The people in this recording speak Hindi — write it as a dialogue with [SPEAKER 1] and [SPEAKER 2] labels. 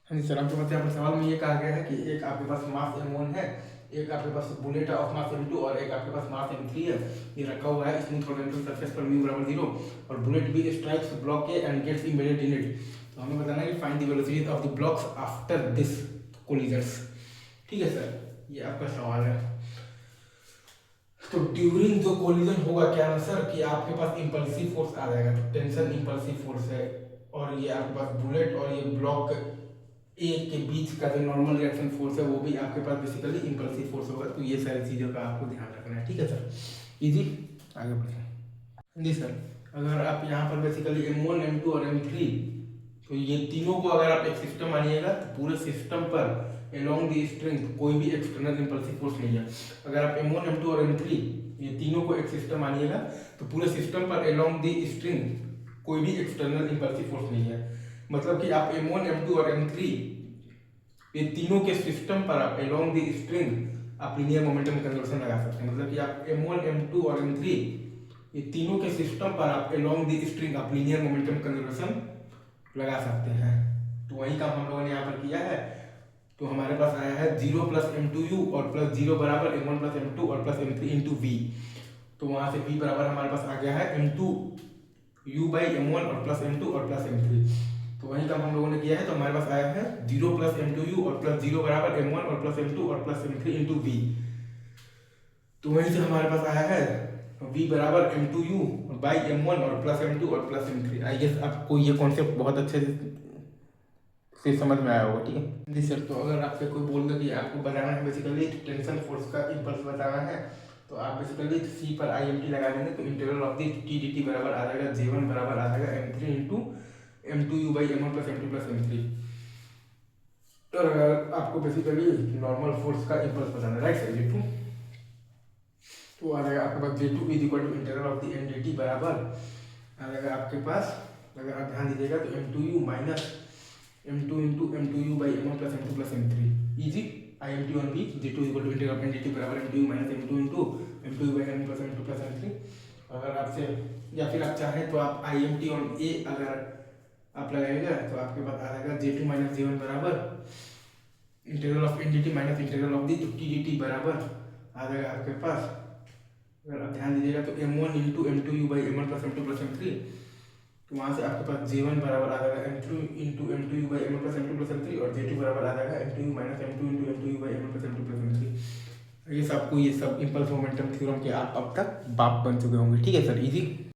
[SPEAKER 1] हाँ जी सर, आपके पास यहाँ पर सवाल में ये कहा गया है कि एक आपके पास मास m1 है, एक आपके पास बुलेट ऑफ मास m2 और एक आपके पास मास m3 है। ये रखा हुआ है स्मूथ हॉरिजॉन्टल सरफेस पर म्यू बराबर 0 और bullet B strikes block A and gets embedded in it. तो हमें बताना है कि find the velocity of the blocks after this collisions. ठीक है सर, ये आपका सवाल है। तो ड्यूरिंग जो कोलिजन होगा क्या ना सर कि आपके पास इम्पल्सिव फोर्स आ जाएगा। तो टेंशन इम्पल्सिव फोर्स है और ये आपके पास बुलेट और ये ब्लॉक ए के बीच का जो नॉर्मल रिएक्शन फोर्स है वो भी आपके पास बेसिकली इम्पल्सिव फोर्स होगा। तो ये सारी चीज़ों का आपको ध्यान रखना है। ठीक है सर, इजी, आगे बढ़ते जी सर। अगर आप यहाँ पर बेसिकली m1 m2 और m3, तो ये तीनों को अगर आप एक सिस्टम मानिएगा तो पूरे सिस्टम पर along द स्ट्रिंग कोई भी एक्सटर्नल इम्पल्सिव फोर्स नहीं है। अगर आप m1 m2 और m3 ये तीनों को एक सिस्टम मानिएगा तो पूरे सिस्टम पर along द स्ट्रिंग कोई भी एक्सटर्नल इम्पल्सिव फोर्स नहीं है। मतलब कि आप m1 m2 और m3 ये तीनों के सिस्टम पर आप along द स्ट्रिंग आप लीनियर मोमेंटम कंजर्वेशन लगा सकते हैं। मतलब कि आप m1 m2 और m3 ये तीनों के सिस्टम पर आप along द स्ट्रिंग आप लीनियर मोमेंटम कंजर्वेशन लगा सकते हैं। तो वही काम हम लोगों ने यहाँ पर किया है। तो हमारे पास आया है 0 प्लस m2u और प्लस 0 बराबर m1 प्लस m2 और प्लस m3 इंटू वी। तो वहाँ से v बराबर हमारे पास आ गया है m2u बाई m1 और प्लस m2 और प्लस m3। तो वही काम हम लोगों ने किया है। तो हमारे पास आया है 0 प्लस m2u और प्लस 0 बराबर m1 और प्लस m2 और प्लस m3 इंटू वी। तो वहीं से हमारे पास आया है v बराबर m2u बाई m1 और प्लस m2 और प्लस m3। आई गेस आपको ये कॉन्सेप्ट बहुत अच्छे से समझ में आया होगा। ठीक है जी सर। तो अगर आपसे कोई बोल दे कि आपको बताना है बेसिकली टेंशन फोर्स का इम्पल्स बताना है तो आप बेसिकली सी पर आई एम टी लगा देंगे। तो integral of the T D T बराबर आ जाएगा J1 बराबर आ जाएगा m3 into m2u by m1 plus m2 plus m3। तो अगर आपको बेसिकली नॉर्मल फोर्स का इम्पल्स बताना है, राइट सर, J2 तो आ जाएगा आपके पास J2 is equal to integral of the N D T बराबर आ जाएगा आपके पास, अगर आप ध्यान दीजिएगा तो m2u minus m2 into m2u by m1 plus m2 plus m3 easy I M T on B J2 equal to integral of N D T बराबर m2u minus m2 into m2u by m1 plus m2 plus m3। अगर आपसे या फिर आप चाहें तो आप I M T on A अगर आप लगाइएगा तो आपके पास आ जाएगा J2 माइनस J1 बराबर integral of N D T minus integral of the T D T बराबर आ जाएगा आपके पास, अगर आप ध्यान दीजिएगा तो m1 into m2u by m1 plus m2 plus m3। तो वहाँ से आपके पास J1 बराबर आ जाएगा m3 into m2u by m1 plus m2 plus m3 और J2 बराबर आ जाएगा m2u minus m2 into m2u by m1 plus m2 plus m3। ये सब इम्पल्स मोमेंटम थ्योरम के आप अब तक बाप बन चुके होंगे। ठीक है सर, इजी।